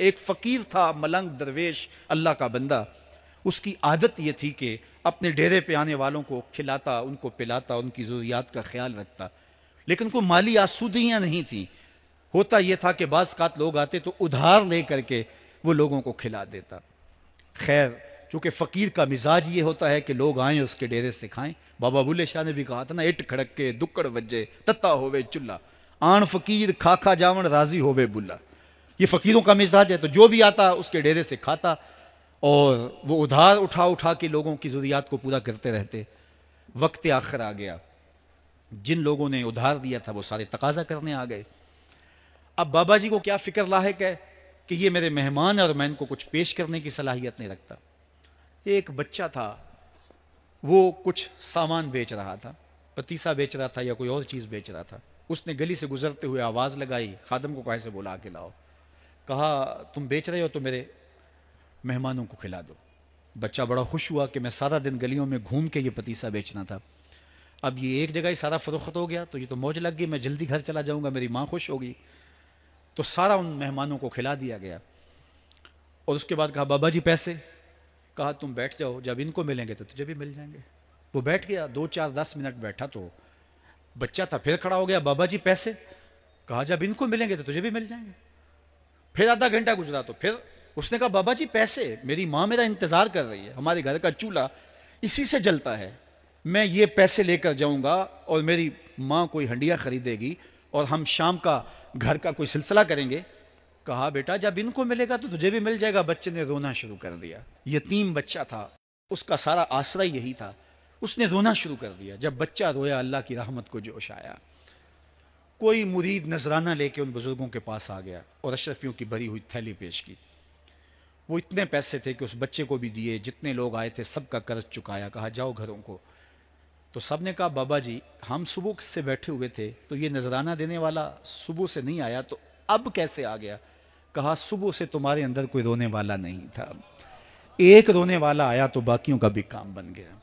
एक फ़कीर था, मलंग दरवेश, अल्लाह का बंदा। उसकी आदत यह थी कि अपने डेरे पे आने वालों को खिलाता, उनको पिलाता, उनकी ज़रूरियात का ख्याल रखता, लेकिन कोई माली आसूदियाँ नहीं थी। होता यह था कि बाज़ कात लोग आते तो उधार ले करके वो लोगों को खिला देता। खैर, चूँकि फ़कीर का मिजाज ये होता है कि लोग आएँ उसके डेरे से खाएँ। बाबा बुल्ले शाह ने भी कहा था ना, इट खड़क के दुक्कड़ वज्जे तत्ता होवे चुल्ला, आन फ़कीर खा खा जावन राजी होवे बुल्ला। ये फ़कीरों का मिजाज है। तो जो भी आता उसके डेरे से खाता और वो उधार उठा उठा के लोगों की ज़रूरियात को पूरा करते रहते। वक्त आखिर आ गया, जिन लोगों ने उधार दिया था वो सारे तकाजा करने आ गए। अब बाबा जी को क्या फ़िक्र लाहिक है कि ये मेरे मेहमान है और मैं इनको कुछ पेश करने की सलाहियत नहीं रखता। एक बच्चा था, वो कुछ सामान बेच रहा था, पतीसा बेच रहा था या कोई और चीज़ बेच रहा था। उसने गली से गुजरते हुए आवाज़ लगाई, खादम को कहा से बुला के लाओ। कहा तुम बेच रहे हो तो मेरे मेहमानों को खिला दो। बच्चा बड़ा खुश हुआ कि मैं सारा दिन गलियों में घूम के ये पतीसा बेचना था, अब ये एक जगह ही सारा फरोख्त हो गया तो ये तो मौज लग गई, मैं जल्दी घर चला जाऊंगा, मेरी माँ खुश होगी। तो सारा उन मेहमानों को खिला दिया गया। और उसके बाद कहा बाबा जी पैसे। कहा तुम बैठ जाओ, जब इनको मिलेंगे तो तुझे भी मिल जाएंगे। वो बैठ गया, 2 4 10 मिनट बैठा तो बच्चा था, फिर खड़ा हो गया, बाबा जी पैसे। कहा जब इनको मिलेंगे तो तुझे भी मिल जाएंगे। फिर आधा घंटा गुजरा तो फिर उसने कहा बाबा जी पैसे, मेरी माँ मेरा इंतजार कर रही है, हमारे घर का चूल्हा इसी से जलता है, मैं ये पैसे लेकर जाऊंगा और मेरी माँ कोई हंडिया खरीदेगी और हम शाम का घर का कोई सिलसिला करेंगे। कहा बेटा जब इनको मिलेगा तो तुझे भी मिल जाएगा। बच्चे ने रोना शुरू कर दिया। यतीम बच्चा था, उसका सारा आसरा यही था, उसने रोना शुरू कर दिया। जब बच्चा रोया अल्लाह की रहमत को जोश आया। कोई मुरीद नजराना लेके उन बुजुर्गों के पास आ गया और अशरफियों की भरी हुई थैली पेश की। वो इतने पैसे थे कि उस बच्चे को भी दिए, जितने लोग आए थे सबका कर्ज चुकाया। कहा जाओ घरों को। तो सब ने कहा बाबा जी हम सुबह से बैठे हुए थे तो ये नजराना देने वाला सुबह से नहीं आया, तो अब कैसे आ गया? कहा सुबह से तुम्हारे अंदर कोई रोने वाला नहीं था, एक रोने वाला आया तो बाकियों का भी काम बन गया।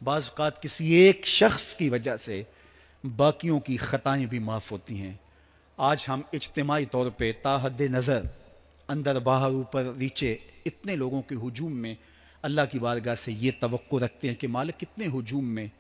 बाज़ औक़ात किसी एक शख्स की वजह से बाकियों की ख़ताएँ भी माफ़ होती हैं। आज हम इज्तिमाई तौर पे ताहद नज़र अंदर बाहर ऊपर नीचे इतने लोगों के हुजूम में अल्लाह की बारगाह से ये तवक्को रखते हैं कि मालिक कितने हुजूम में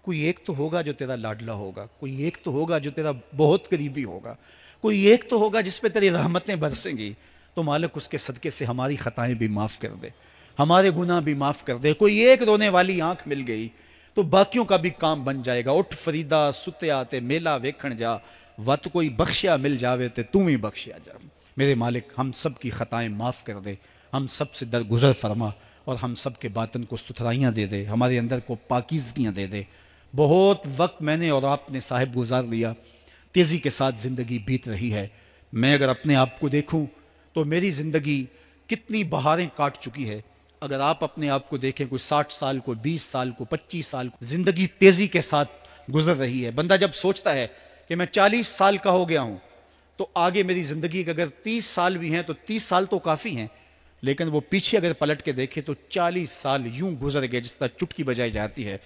कोई एक तो होगा जो तेरा लाडला होगा, कोई एक तो होगा जो तेरा बहुत करीबी होगा, कोई एक तो होगा जिस पे तेरी रहमतें बरसेंगी। तो मालिक उसके सदक़े से हमारी ख़ताएँ भी माफ़ कर दे, हमारे गुनाह भी माफ़ कर दे। कोई एक रोने वाली आँख मिल गई तो बाकियों का भी काम बन जाएगा। उठ फरीदा सुत्या ते मेला वेखण जा, वत कोई बख्शिया मिल जावे ते तू ही बख्शिया जा। मेरे मालिक हम सब की ख़ताएँ माफ़ कर दे, हम सब से दरगुजर फरमा और हम सब के बातन को सुथराइयाँ दे दे, हमारे अंदर को पाकीज़गियाँ दे दे। बहुत वक्त मैंने और आपने साहिब गुजार लिया, तेज़ी के साथ ज़िंदगी बीत रही है। मैं अगर अपने आप को देखूं तो मेरी ज़िंदगी कितनी बहारें काट चुकी है। अगर आप अपने आप को देखें, कोई 60 साल को, 20 साल को, 25 साल को, ज़िंदगी तेज़ी के साथ गुजर रही है। बंदा जब सोचता है कि मैं 40 साल का हो गया हूँ तो आगे मेरी ज़िंदगी के अगर 30 साल भी हैं तो 30 साल तो काफ़ी हैं, लेकिन वो पीछे अगर पलट के देखे तो 40 साल यूं गुजर गए जिस तरह चुटकी बजाई जाती है।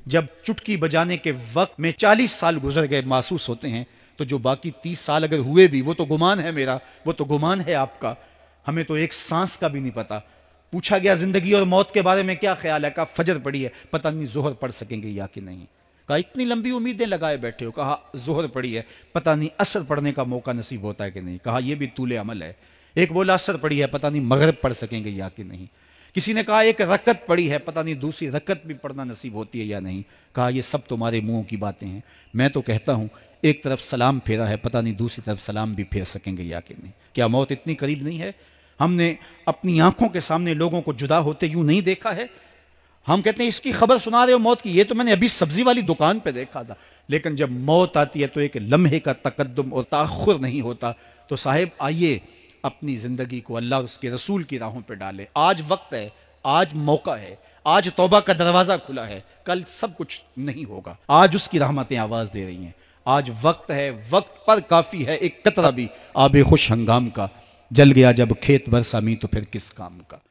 जब चुटकी बजाने के वक्त में 40 साल गुजर गए महसूस होते हैं, तो जो बाकी 30 साल अगर हुए भी वो तो गुमान है मेरा, वो तो गुमान है आपका। हमें तो एक सांस का भी नहीं पता। पूछा गया जिंदगी और मौत के बारे में क्या ख्याल है? कहा फजर पड़ी है, पता नहीं जोहर पढ़ सकेंगे या कि नहीं। कहा इतनी लंबी उम्मीदें लगाए बैठे हो। कहा जोहर पड़ी है, पता नहीं असर पढ़ने का मौका नसीब होता है कि नहीं। कहा यह भी तूले अमल है। एक बोला असर पड़ी है, पता नहीं मगरिब पढ़ सकेंगे या कि नहीं। किसी ने कहा एक रकत पड़ी है, पता नहीं दूसरी रकत भी पढ़ना नसीब होती है या नहीं। कहा ये सब तुम्हारे मुंहों की बातें हैं। मैं तो कहता हूं एक तरफ सलाम फेरा है, पता नहीं दूसरी तरफ सलाम भी फेर सकेंगे या कि नहीं। क्या मौत इतनी करीब नहीं है? हमने अपनी आंखों के सामने लोगों को जुदा होते यूं नहीं देखा है। हम कहते हैं इसकी खबर सुना रहे हो मौत की, ये तो मैंने अभी सब्जी वाली दुकान पे देखा था। लेकिन जब मौत आती है तो एक लम्हे का तकद्दुम और ताखुर नहीं होता। तो साहिब आइए अपनी ज़िंदगी को अल्लाह और उसके रसूल की राहों पर डालें। आज वक्त है, आज मौका है, आज तौबा का दरवाज़ा खुला है। कल सब कुछ नहीं होगा, आज उसकी रहमतें आवाज़ दे रही हैं। आज वक्त है, वक्त पर काफ़ी है एक कतरा भी आबे खुश हंगाम का। जल गया जब खेत बरसा मी तो फिर किस काम का।